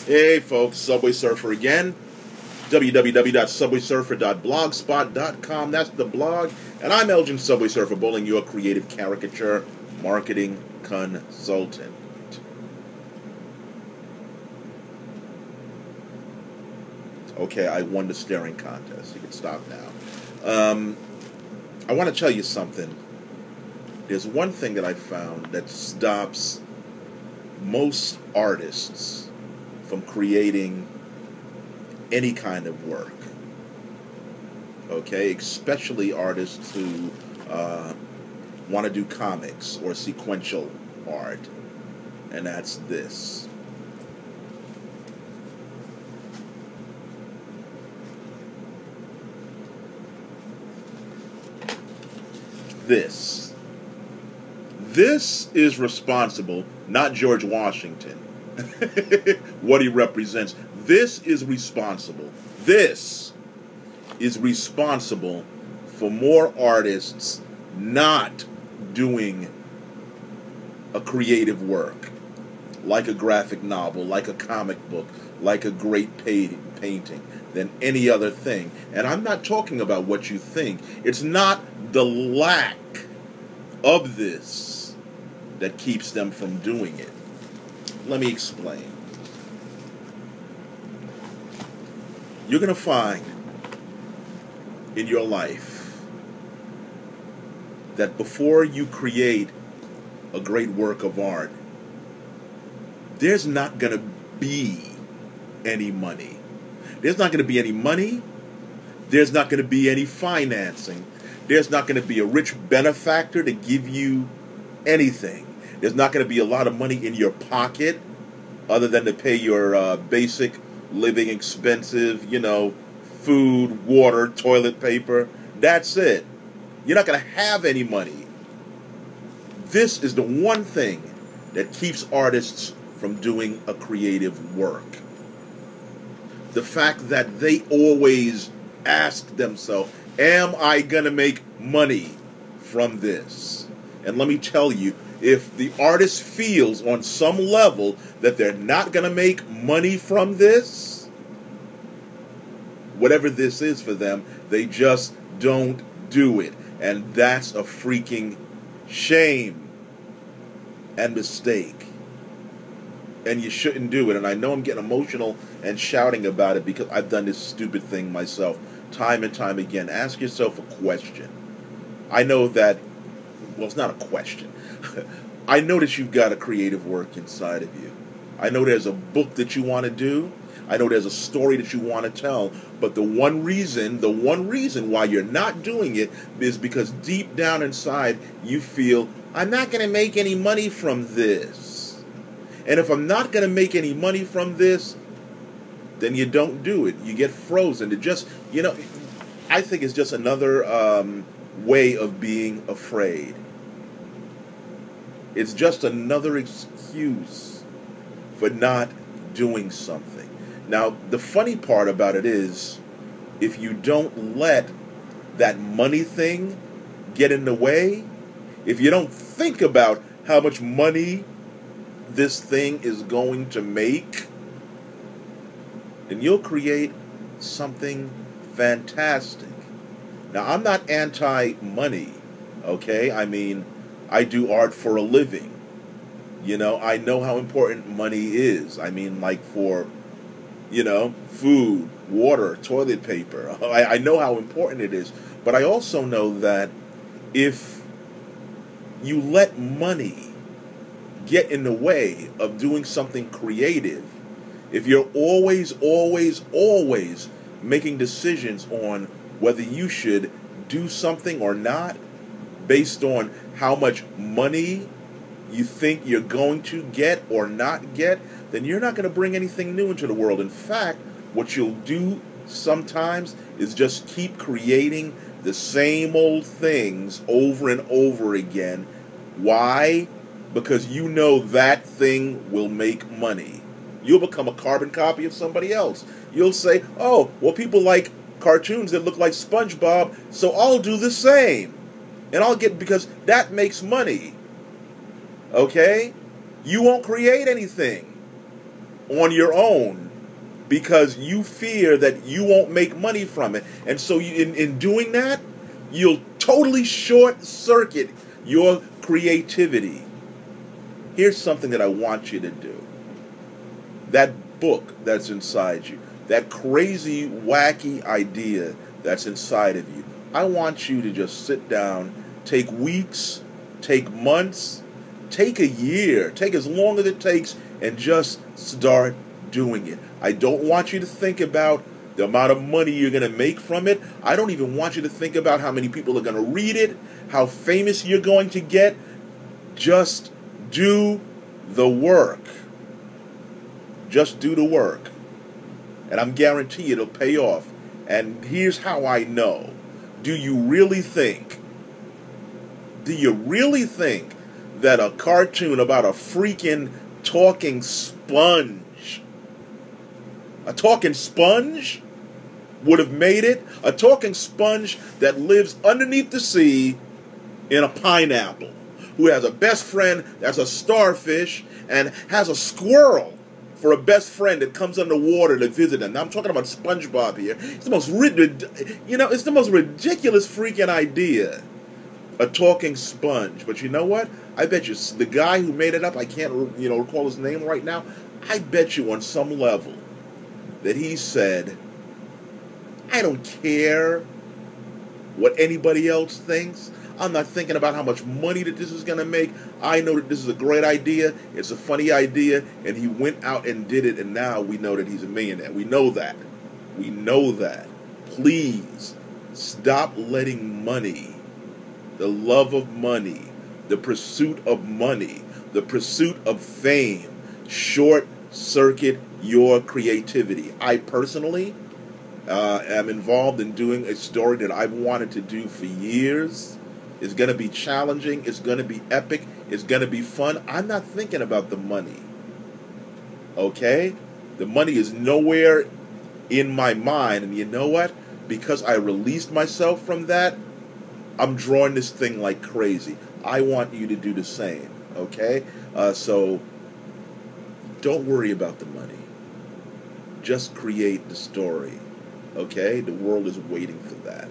Hey folks, Subway Surfer again. www.subwaysurfer.blogspot.com. That's the blog. And I'm Elgin Subway Surfer Bowling, your creative caricature marketing consultant. Okay, I won the staring contest. You can stop now. I want to tell you something. There's one thing that I found that stops most artists from creating any kind of work. Okay, especially artists who want to do comics or sequential art, and that's this. This is responsible, not George Washington, what he represents. This is responsible. This is responsible for more artists not doing a creative work, like a graphic novel, like a comic book, like a great painting, than any other thing. And I'm not talking about what you think. It's not the lack of this that keeps them from doing it. Let me explain. You're going to find in your life that before you create a great work of art, there's not going to be any money. There's not going to be any money. There's not going to be any financing. There's not going to be a rich benefactor to give you anything. There's not going to be a lot of money in your pocket other than to pay your basic living expensive, food, water, toilet paper. That's it. You're not going to have any money. This is the one thing that keeps artists from doing a creative work. The fact that they always ask themselves, am I going to make money from this? And let me tell you, if the artist feels on some level that they're not going to make money from this, whatever this is for them, they just don't do it. And that's a freaking shame and mistake. And you shouldn't do it. And I know I'm getting emotional and shouting about it because I've done this stupid thing myself time and time again. Ask yourself a question. I know that, well, it's not a question. I know that you've got a creative work inside of you. I know there's a book that you want to do. I know there's a story that you want to tell. But the one reason why you're not doing it is because deep down inside you feel, I'm not going to make any money from this. And if I'm not going to make any money from this, then you don't do it. You get frozen. It just, I think it's just another way of being afraid. It's just another excuse for not doing something. Now, the funny part about it is, if you don't let that money thing get in the way, if you don't think about how much money this thing is going to make, then you'll create something fantastic. Now, I'm not anti-money, okay? I mean, I do art for a living. I know how important money is. I mean, like for, food, water, toilet paper. I know how important it is. But I also know that if you let money get in the way of doing something creative, if you're always making decisions on whether you should do something or not based on how much money you think you're going to get or not get, then you're not going to bring anything new into the world. In fact, what you'll do sometimes is just keep creating the same old things over and over again. Why? Because you know that thing will make money. You'll become a carbon copy of somebody else. You'll say, oh, well, people like cartoons that look like SpongeBob, so I'll do the same. And I'll get, because that makes money. Okay? You won't create anything. on your own because you fear that you won't make money from it. And so in doing that, you'll totally short circuit your creativity. Here's something that I want you to do. That book that's inside you, that crazy, wacky idea that's inside of you, I want you to just sit down, take weeks, take months, take a year, take as long as it takes, and just start doing it. I don't want you to think about the amount of money you're going to make from it. I don't even want you to think about how many people are going to read it, how famous you're going to get. Just do the work. Just do the work. And I'm guaranteed it'll pay off. And here's how I know. Do you really think that a cartoon about a freaking talking sponge, would have made it? A talking sponge that lives underneath the sea in a pineapple, who has a best friend that's a starfish and has a squirrel for a best friend that comes underwater to visit him. Now I'm talking about SpongeBob here. It's the most it's the most ridiculous freaking idea. A talking sponge. But you know what? I bet you the guy who made it up, I can't recall his name right now. I bet you on some level that he said, I don't care what anybody else thinks. I'm not thinking about how much money that this is going to make. I know that this is a great idea. It's a funny idea. And he went out and did it. And now we know that he's a millionaire. We know that. We know that. Please stop letting money, the love of money, the pursuit of money, the pursuit of fame, short circuit your creativity. I personally am involved in doing a story that I've wanted to do for years. It's going to be challenging. It's going to be epic. It's going to be fun. I'm not thinking about the money. Okay? The money is nowhere in my mind. And you know what? Because I released myself from that, I'm drawing this thing like crazy. I want you to do the same. Okay? So don't worry about the money. Just create the story. Okay? The world is waiting for that.